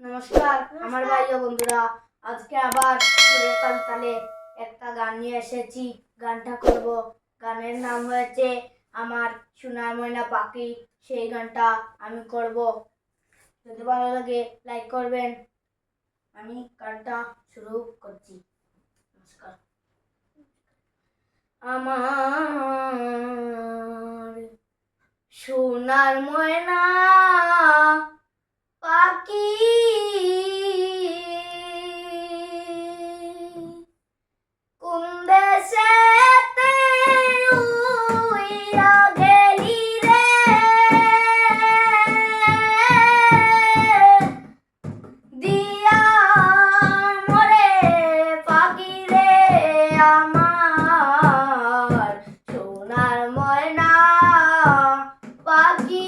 নমস্কার আমার ভাই ও বন্ধুরা, আজকে আবার সুরের তালে একটা গান নিয়ে এসেছি। গানটা করব, গানের নাম হয়েছে আমার সোনার ময়না পাখি। সেই গানটা আমি করব, যদি ভালো লাগে লাইক করবেন। আমি গানটা শুরু করছি। নমস্কার। আমার সোনার ময়না পাখি কোন দেশেতে উইরা গেলি রে, দিয়া মরে পাখি রে আমার সোনার ময়না পাখি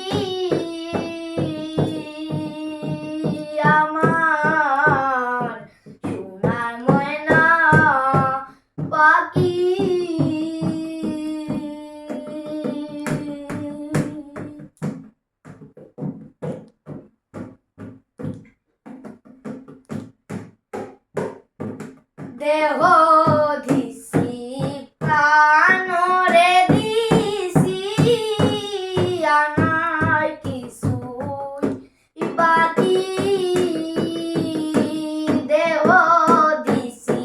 আমার সোনার ময়না পাখি। দেহ দিছি প্রাণরে দিছি আনার কিছুই বাকি। দেহ দিছি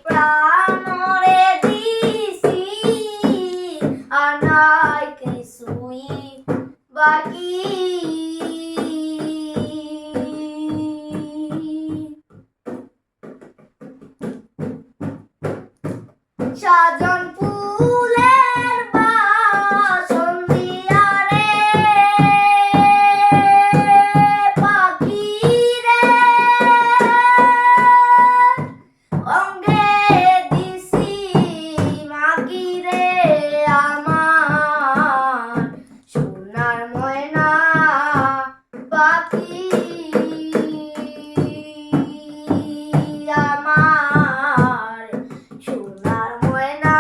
প্রাণরে দিছি আনার কিছুই বাকি। সাজন ফুলের বাসন দিয়া রে পাখি রে, অঙ্গে দিছি মাগি রে আমার সোনার ময়না পাখি আমার সোনার ময়না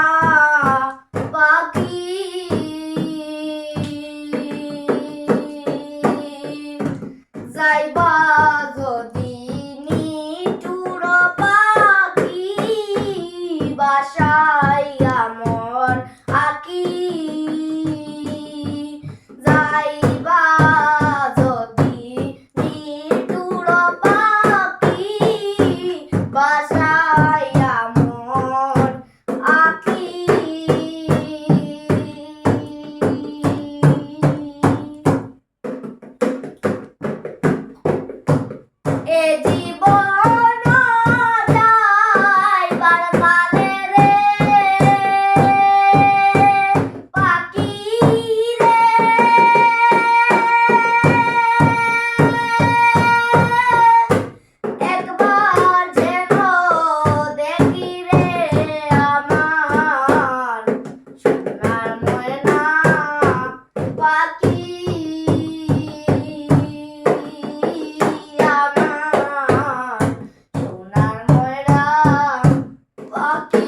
পাখি। যাইবা যদি নিঠুর পাখি বাসায় আমার আকি, যাইবা যদি নিঠুর পাখি বাসায় আমার আকি। এ জীবন যাইবার কালে রে পাখি রে, একবার যেন দেখি রে আমার সোনার ময়না পাখি আমার সোনার ময়না পাখি।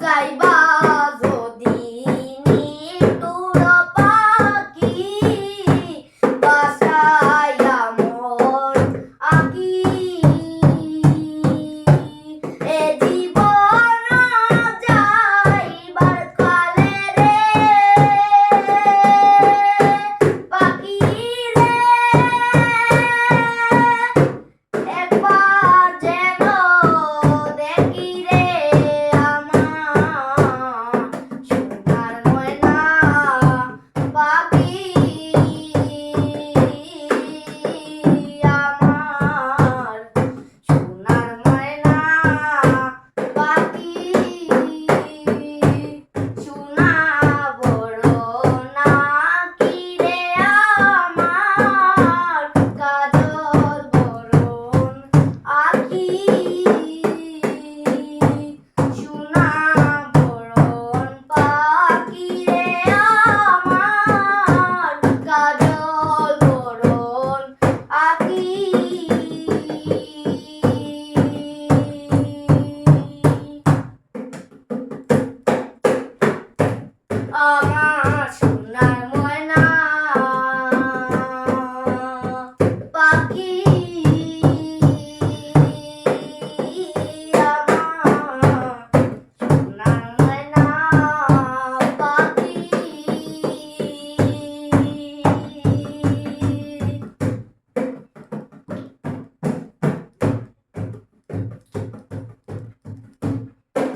যাইবা যদি নিঠুর পাখি বাসায় আমার আকি, এ জীবন যাইবার কালে রে পাখি রে, একবার যেন দেখি রে আমার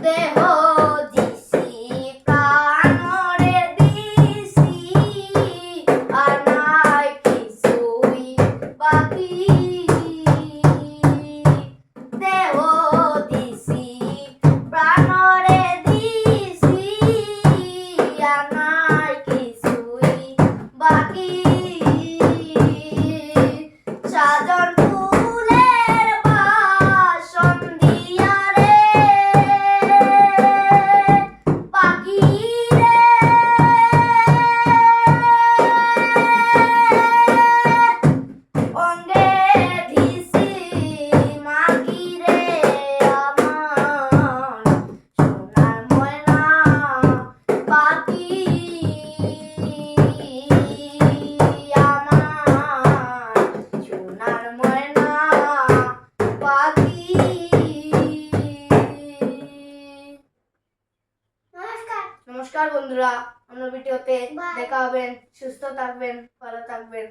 দেহ দিছি প্রাণরে দিছি আর নাই কিছুই বাকি দেহ দিছি প্রাণরে দিছি আর নাই কিছুই বাকি সাজন ফুলের বাসন দিয়া রে পাখি রে অঙ্গে দিছি মাগি রে আমার সোনার ময়না পাখি আমার সোনার ময়না পাখি। নমস্কার বন্ধুরা, অন্য ভিডিওতে দেখা হবেন। সুস্থ থাকবেন, ভালো থাকবেন।